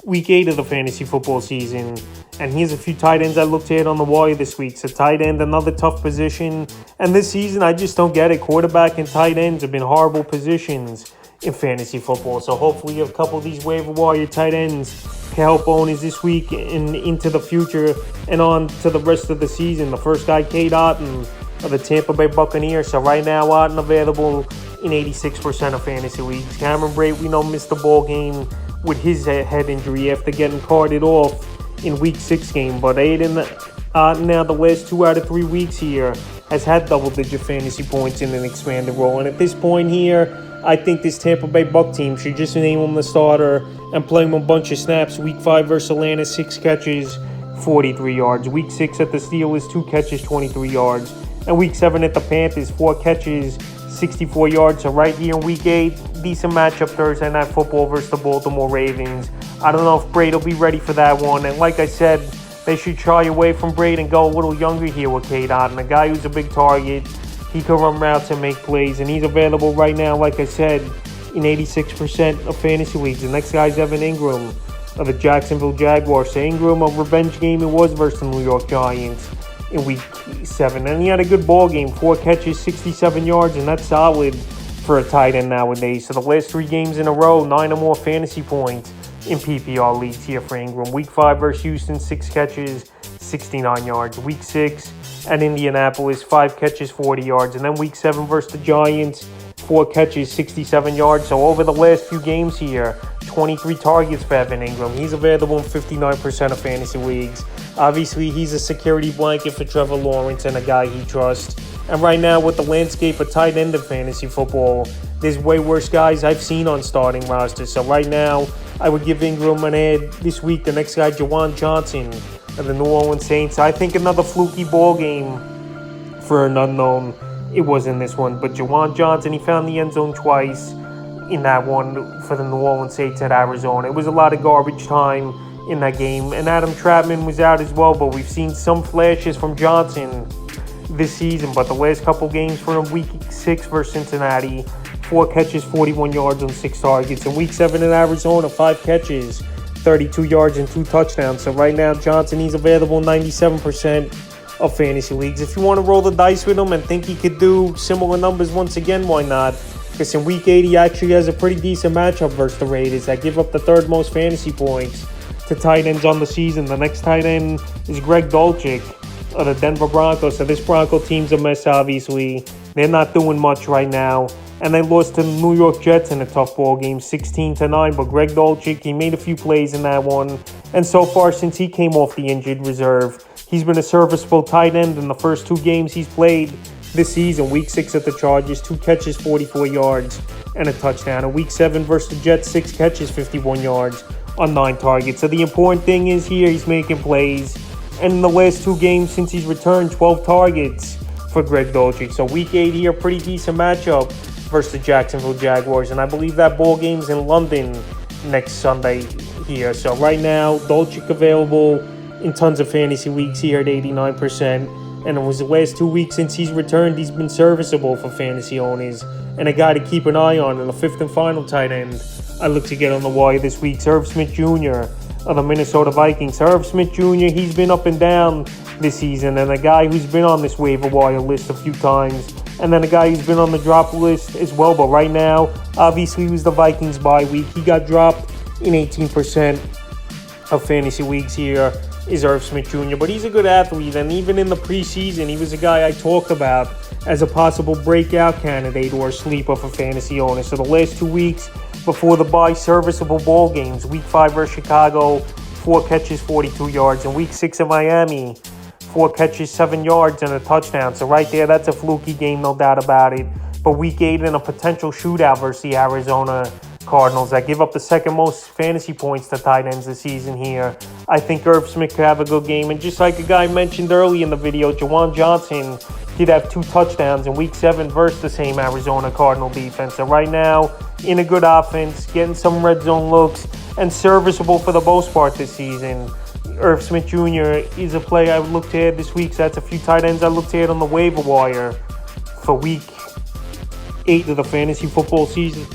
week 8 of the fantasy football season. And here's a few tight ends I looked at on the wire this week. So tight end, another tough position. And this season, I just don't get it. Quarterback and tight ends have been horrible positions in fantasy football. So hopefully a couple of these waiver wire tight ends can help owners this week and into the future and on to the rest of the season. The first guy, Cade Otton of the Tampa Bay Buccaneers. So right now, Otton available in 86% of fantasy leagues. Cameron Brate, we know, missed the ball game with his head injury after getting carted off in Week 6 game. But Aiden now the last 2 out of 3 weeks here has had double-digit fantasy points in an expanded role. And at this point here, I think this Tampa Bay Buck team should just name him the starter and play him a bunch of snaps. Week 5 versus Atlanta, 6 catches, 43 yards. Week 6 at the Steelers, 2 catches, 23 yards. And Week 7 at the Panthers, 4 catches, 64 yards. So right here in Week 8, decent matchup Thursday Night Football versus the Baltimore Ravens. I don't know if Brate will be ready for that one. And like I said, they should shy away from Brate and go a little younger here with Cade Otton, a guy who's a big target. He can run routes and make plays, and he's available right now, like I said, in 86% of fantasy leagues. The next guy's Evan Ingram of the Jacksonville Jaguars. So Ingram, a revenge game it was versus the New York Giants in Week 7. And he had a good ball game, 4 catches, 67 yards, and that's solid for a tight end nowadays. So the last 3 games in a row, 9 or more fantasy points in PPR leagues here for Ingram. Week 5 versus Houston, 6 catches, 69 yards. Week 6 at Indianapolis, 5 catches, 40 yards. And then Week 7 versus the Giants, 4 catches, 67 yards. So over the last few games here, 23 targets for Evan Ingram. He's available in 59% of fantasy leagues. Obviously, he's a security blanket for Trevor Lawrence and a guy he trusts. And right now, with the landscape of tight end of fantasy football, there's way worse guys I've seen on starting rosters. So right now, I would give Ingram an ad this week. The next guy, Juwan Johnson of the New Orleans Saints. I think another fluky ball game for an unknown. It wasn't this one, but Juwan Johnson, he found the end zone twice in that one for the New Orleans Saints at Arizona. It was a lot of garbage time in that game, and Adam Trautman was out as well, but we've seen some flashes from Johnson this season. But the last couple games for him, Week 6 versus Cincinnati, 4 catches, 41 yards on 6 targets. In Week 7 in Arizona, 5 catches, 32 yards and 2 touchdowns. So right now, Johnson, he's available in 97% of fantasy leagues. If you want to roll the dice with him and think he could do similar numbers once again, why not? Because in Week 8, he actually has a pretty decent matchup versus the Raiders that give up the 3rd most fantasy points to tight ends on the season. The next tight end is Greg Dulcich of the Denver Broncos. So this Bronco team's a mess, obviously. They're not doing much right now. And they lost to the New York Jets in a tough ball game, 16-9. But Greg Dulcich, he made a few plays in that one. And so far, since he came off the injured reserve, he's been a serviceable tight end in the first 2 games he's played this season. Week 6 at the Chargers, 2 catches, 44 yards, and a touchdown. And Week 7 versus the Jets, 6 catches, 51 yards on 9 targets. So the important thing is here, he's making plays. And in the last 2 games since he's returned, 12 targets for Greg Dulcich. So Week 8 here, pretty decent matchup versus the Jacksonville Jaguars. And I believe that ball game's in London next Sunday here. So right now, Dulcich available in tons of fantasy leagues here at 89%. And it was the last 2 weeks since he's returned, he's been serviceable for fantasy owners. And a guy to keep an eye on. And the 5th and final tight end I look to get on the wire this week, Irv Smith Jr. of the Minnesota Vikings. Irv Smith Jr., he's been up and down this season. And a guy who's been on this waiver wire list a few times. And then a guy who's been on the drop list as well. But right now, obviously, it was the Vikings bye week. He got dropped in 18% of fantasy leagues here is Irv Smith Jr. But he's a good athlete. And even in the preseason, he was a guy I talked about as a possible breakout candidate or a sleeper for fantasy owners. So the last 2 weeks before the bye, serviceable ball games. Week 5 versus Chicago, 4 catches, 42 yards. And Week 6 in Miami, 4 catches, 7 yards, and a touchdown. So right there, that's a fluky game, no doubt about it. But Week 8 in a potential shootout versus the Arizona Cardinals that give up the 2nd most fantasy points to tight ends this season here. I think Irv Smith could have a good game. And just like a guy mentioned early in the video, Juwan Johnson did have 2 touchdowns in Week 7 versus the same Arizona Cardinal defense. So right now, in a good offense, getting some red zone looks, and serviceable for the most part this season. Irv Smith Jr. is a play I would look to add this week. So that's a few tight ends I look to add on the waiver wire for Week 8 of the fantasy football season.